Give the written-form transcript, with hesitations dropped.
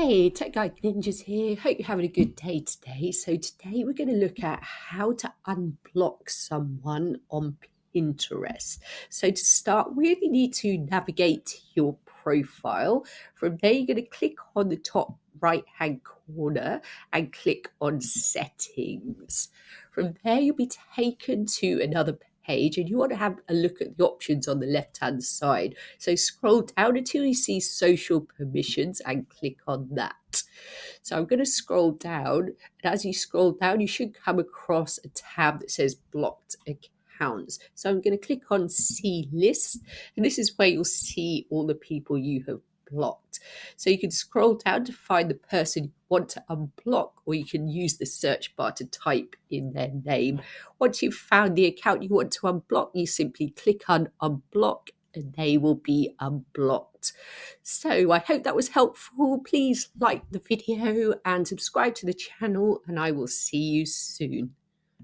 Hey, Tech Guide Ninjas here. Hope you're having a good day today. So today we're going to look at how to unblock someone on Pinterest. So to start with, you need to navigate to your profile. From there, you're going to click on the top right-hand corner and click on Settings. From there, you'll be taken to another page and you want to have a look at the options on the left-hand side. So scroll down until you see social permissions and click on that. So I'm going to scroll down, and as you scroll down, you should come across a tab that says blocked accounts. So I'm going to click on see list, and this is where you'll see all the people you have blocked. So you can scroll down to find the person you want to unblock, or you can use the search bar to type in their name. Once you've found the account you want to unblock, you simply click on unblock and they will be unblocked. So I hope that was helpful. Please like the video and subscribe to the channel, and I will see you soon.